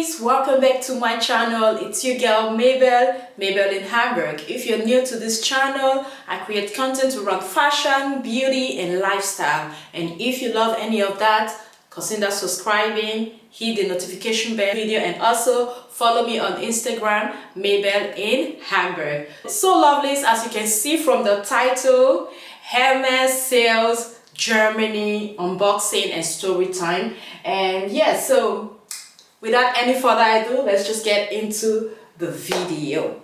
lovelies, welcome back to my channel. It's your girl Mabel in Hamburg. If you're new to this channel, I create content around fashion, beauty and lifestyle, and if you love any of that, consider subscribing, hit the notification bell video, and also follow me on Instagram, Mabel in Hamburg. So lovelies, as you can see from the title, Hermes sales Germany unboxing and story time. And yeah, so without any further ado, let's just get into the video.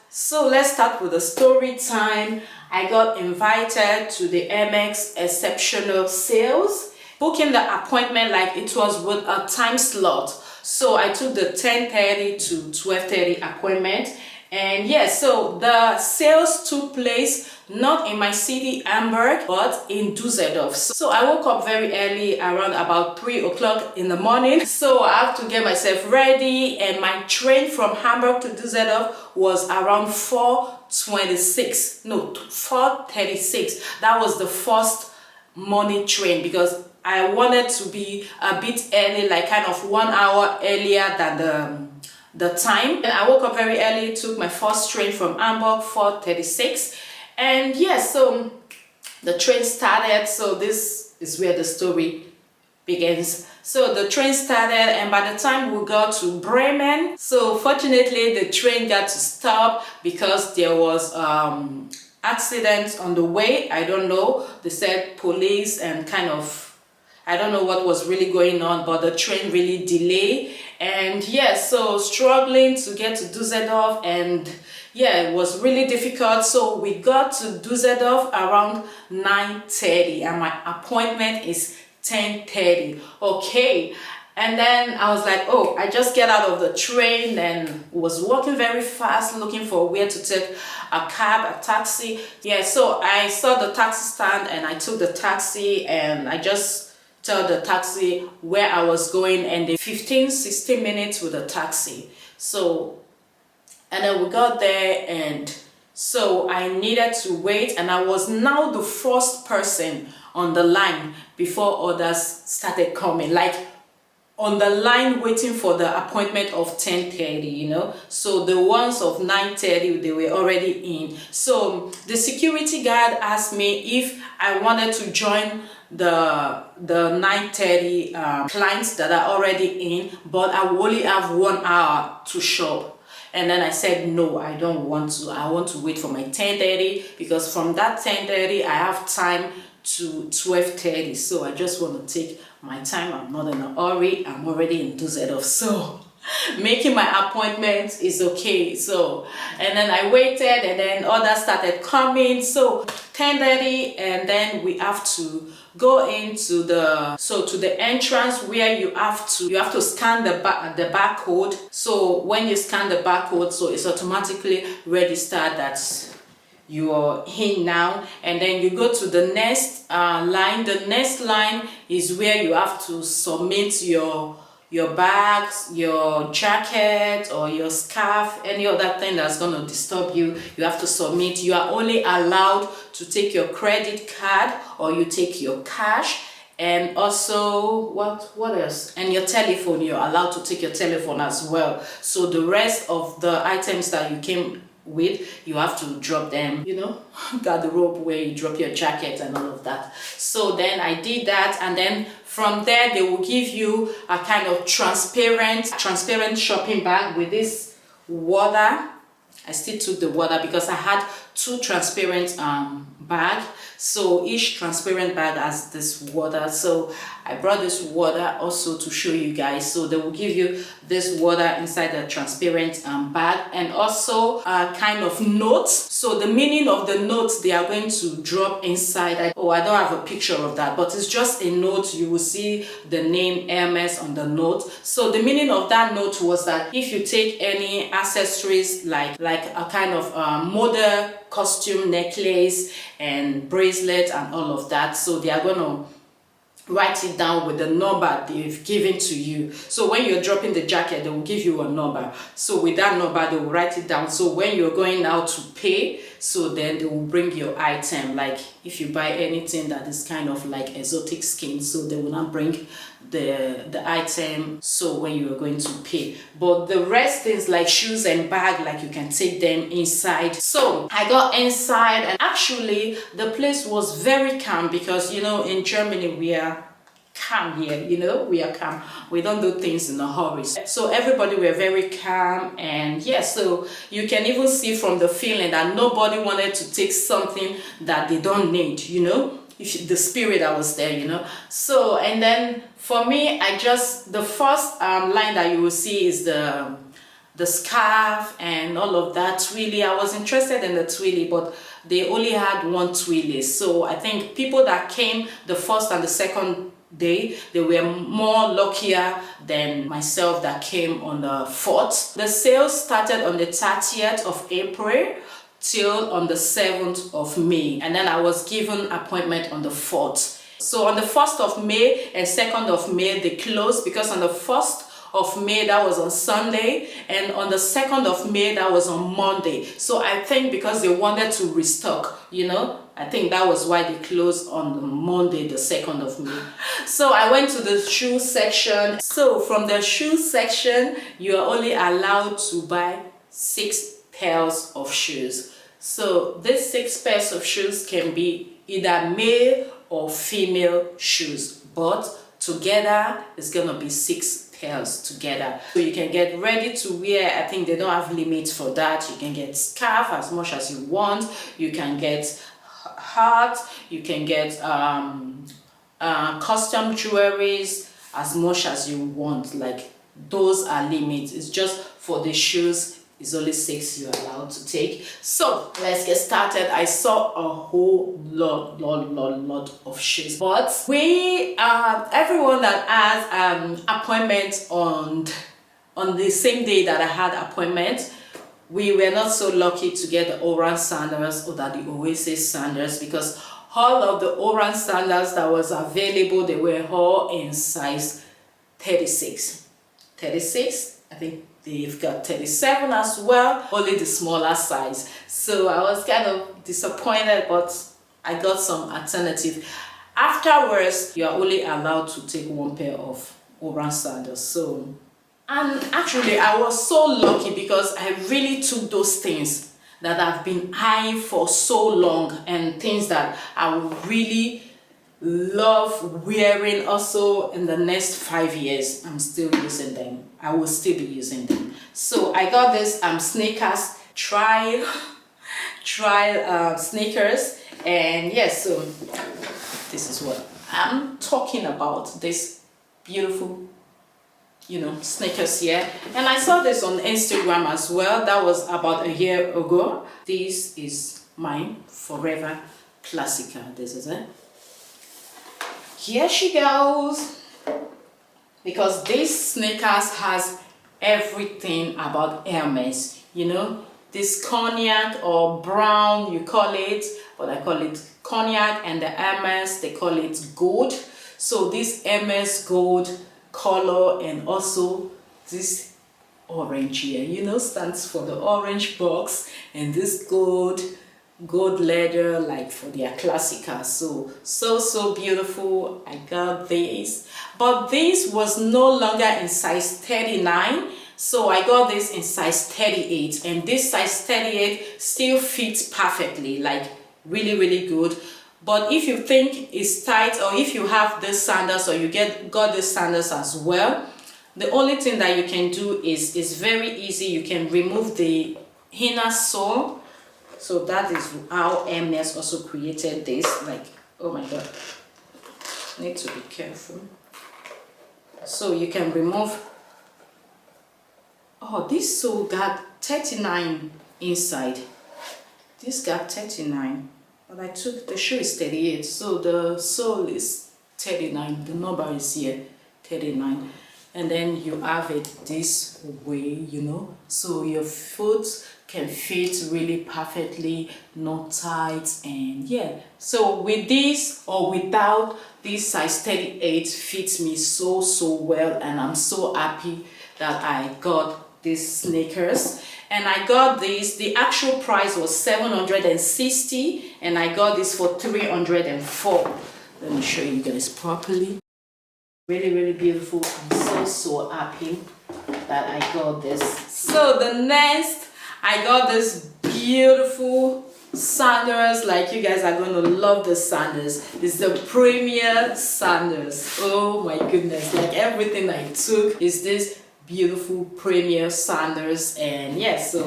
So let's start with the story time. I got invited to the Hermes exceptional sales, booking the appointment like it was with a time slot. So I took the 10:30 to 12:30 appointment. And yeah, so the sales took place not in my city, Hamburg, but in Düsseldorf. So I woke up very early, around about 3 o'clock in the morning. So I have to get myself ready, and my train from Hamburg to Düsseldorf was around 4:26. No, 4:36. That was the first morning train because I wanted to be a bit early, like kind of 1 hour earlier than the time. And I woke up very early, took my first train from Hamburg, 4:36. And yeah, so the train started. So this is where the story begins. So the train started, and by the time we got to Bremen, so fortunately the train got to stop because there was accidents on the way. I don't know, they said police and kind of, I don't know what was really going on, but the train really delayed. And yeah, so struggling to get to Düsseldorf, and yeah, it was really difficult. So we got to Düsseldorf around 9:30 and my appointment is 10:30. Okay, and then I was like, oh, I just get out of the train and was walking very fast looking for where to take a cab, a taxi. Yeah, so I saw the taxi stand and I took the taxi, and I just tell the taxi where I was going, and the 15-16 minutes with the taxi. So, and then we got there, and so I needed to wait, and I was now the first person on the line before others started coming, like on the line waiting for the appointment of 10:30, you know. So the ones of 9:30, they were already in. So the security guard asked me if I wanted to join the 9:30 clients that are already in, but I will only have 1 hour to shop. And then I said, no, I don't want to. I want to wait for my 10:30, because from that 10:30 I have time to 12:30. So I just want to take my time. I'm not in a hurry. I'm already in Düsseldorf, so making my appointment is okay. So, and then I waited, and then others started coming. So 10:30, and then we have to go into the entrance where you have to scan the barcode. So when you scan the barcode, so it's automatically registered that you are in now, and then you go to the next line. The next line is where you have to submit your bags, your jacket or your scarf, any other thing that's going to disturb you. You have to submit. You are only allowed to take your credit card, or you take your cash, and also what else, and your telephone. You're allowed to take your telephone as well. So the rest of the items that you came with, you have to drop them, you know, garderobe where you drop your jacket and all of that. So then I did that, and then from there they will give you a kind of transparent shopping bag with this water. I still took the water because I had 2 transparent bag. So each transparent bag has this water. So I brought this water also to show you guys. So they will give you this water inside the transparent bag, and also a kind of notes. So the meaning of the notes they are going to drop inside. I don't have a picture of that, but it's just a note. You will see the name Hermes on the note. So the meaning of that note was that if you take any accessories like a kind of model costume necklace and bracelet and all of that, so they are going to write it down with the number they've given to you. So when you're dropping the jacket, they will give you a number. So with that number, they will write it down. So when you're going out to pay, so then they will bring your item. Like if you buy anything that is kind of like exotic skin, so they will not bring the item so when you are going to pay. But the rest things like shoes and bag, like you can take them inside. So I got inside, and actually the place was very calm, because you know in Germany we are calm here, you know, we are calm, we don't do things in a hurry. So everybody were very calm, and yeah, so you can even see from the feeling that nobody wanted to take something that they don't need, you know, if the spirit that was there, you know. So and then for me, I just, the first line that you will see is the scarf and all of that twilly. I was interested in the twilly, but they only had one twilly. So I think people that came the first and the second day, they were more luckier than myself that came on the 4th. The sales started on the 30th of April till on the 7th of May, and then I was given appointment on the 4th. So on the 1st of May and 2nd of May they closed, because on the 1st of May that was on Sunday, and on the 2nd of May that was on Monday. So I think because they wanted to restock, you know, I think that was why they closed on the Monday, the 2nd of May. So I went to the shoe section. So from the shoe section, you are only allowed to buy 6 pairs of shoes. So these 6 pairs of shoes can be either male or female shoes, but together it's gonna be 6 pairs together. So you can get ready to wear. I think they don't have limits for that. You can get scarf as much as you want. You can get hat. You can get custom jewelries as much as you want. Like those are limits. It's just for the shoes. It's only 6 you're allowed to take. So let's get started. I saw a whole lot of shoes, but we everyone that has appointment on the same day that I had appointment, we were not so lucky to get the orange sandals or the Oasis sandals, because all of the orange sandals that was available, they were all in size 36. I think they've got 37 as well, only the smaller size. So I was kind of disappointed, but I got some alternative. Afterwards, you are only allowed to take 1 pair of orange sandals. So, and actually I was so lucky, because I really took those things that I've been eyeing for so long, and things that I would really love wearing also in the next 5 years. I'm still using them. I will still be using them. So I got this sneakers trial sneakers, and yes, so this is what I'm talking about, this beautiful, you know, sneakers here. And I saw this on Instagram as well. That was about a year ago. This is mine forever classica. This is it. Here she goes, because this sneakers has everything about Hermes, you know, this cognac or brown you call it, but I call it cognac, and the Hermes they call it gold. So this Hermes gold color, and also this orange here, you know, stands for the orange box, and this gold leather, like for their classica. So beautiful. I got this, but this was no longer in size 39, so I got this in size 38, and this size 38 still fits perfectly, like really good. But if you think it's tight, or if you have the sandals, or you got the sandals as well, the only thing that you can do is very easy. You can remove the inner sole. So that is how Hermes also created this. Like, oh my god, need to be careful. So you can remove. Oh, this sole got 39 inside. This got 39, but I took, the shoe is 38, so the sole is 39. The number is here, 39. And then you have it this way, you know, so your foot can fit really perfectly, not tight. And yeah, so with this or without, this size 38 fits me so well, and I'm so happy that I got these sneakers, and I got these. The actual price was 760 and I got this for 304. Let me show you guys properly. Really beautiful. I'm so happy that I got this. So the next, I got this beautiful sandals. Like, you guys are going to love the sandals. It's the premier sandals. Oh my goodness, like everything I took is this beautiful premier sandals. And yes, so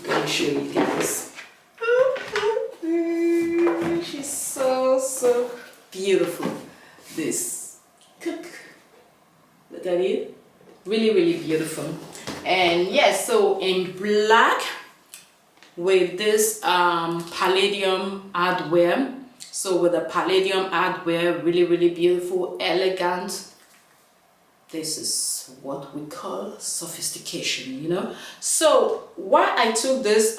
let me show you guys. She's so beautiful. This cook, look at it, really beautiful. And yes, so in black with this palladium hardware. So with the palladium hardware, really beautiful, elegant. This is what we call sophistication, you know. So why I took this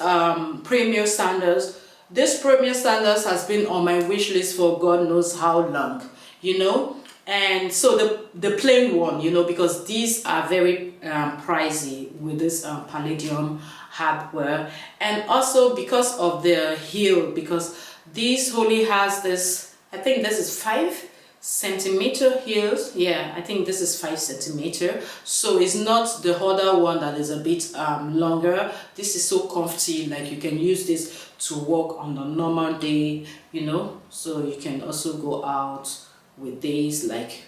premier sandals, this premier sandals has been on my wish list for God knows how long, you know. And so the plain one, you know, because these are very pricey with this palladium hardware, and also because of the heel, because this only has this, I think this is 5cm heels. Yeah, I think this is 5cm, so it's not the other one that is a bit longer. This is so comfy, like you can use this to walk on a normal day, you know. So you can also go out with these, like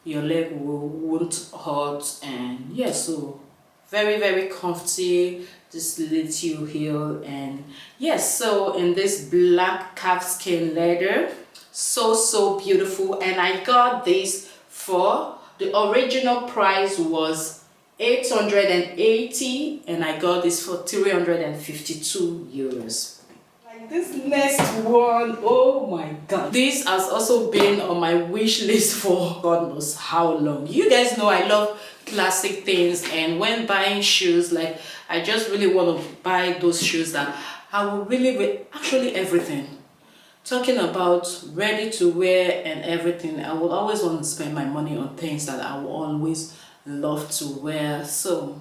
your leg won't hurt. And yeah, so very comfy, this little heel. And yes, so in this black calfskin leather, so beautiful. And I got this for, the original price was 880 and I got this for 352 euros. Like this next one, oh my god, this has also been on my wish list for God knows how long. You guys know I love classic things, and when buying shoes, like I just really want to buy those shoes that I will really actually everything. Talking about ready to wear and everything, I will always want to spend my money on things that I will always love to wear. So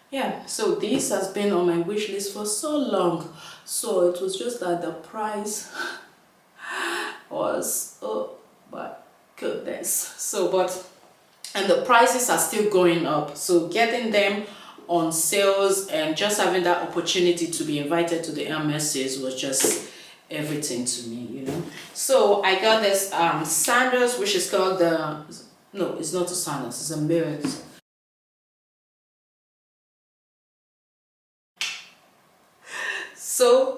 yeah, so this has been on my wish list for so long. So it was just that the price was, oh my goodness. So and the prices are still going up, so getting them on sales and just having that opportunity to be invited to the Hermes sales was just everything to me, you know. So I got this sandals, which is called the, no, it's not a sandals, it's a mirrors.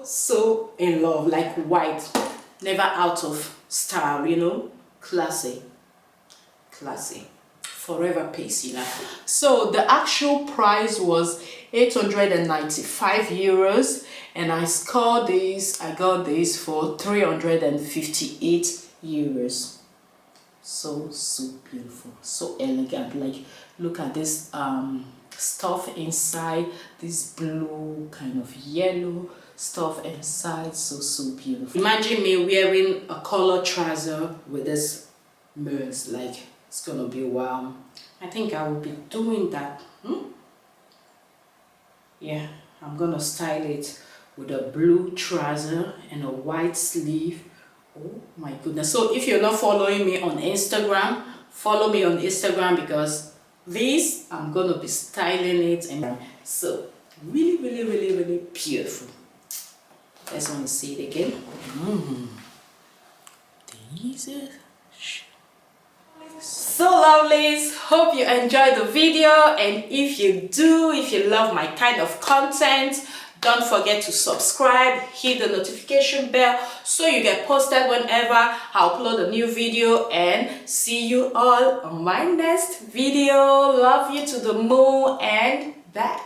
So in love, like white, never out of style, you know. Classy, forever piece, you know. So the actual price was 895 euros, and I got this for 358 euros. So beautiful, so elegant. Like, look at this stuff inside, this blue kind of yellow stuff inside, so beautiful. Imagine me wearing a color trouser with this mirrors, like it's gonna be wow. I think I will be doing that. Yeah, I'm gonna style it with a blue trouser and a white sleeve. Oh my goodness. So if you're not following me on Instagram, follow me on Instagram, because this I'm gonna be styling it, and so really beautiful. I just want to see it again. These are so lovelies. Hope you enjoyed the video, and if you love my kind of content, don't forget to subscribe, hit the notification bell so you get posted whenever I upload a new video, and see you all on my next video. Love you to the moon and back.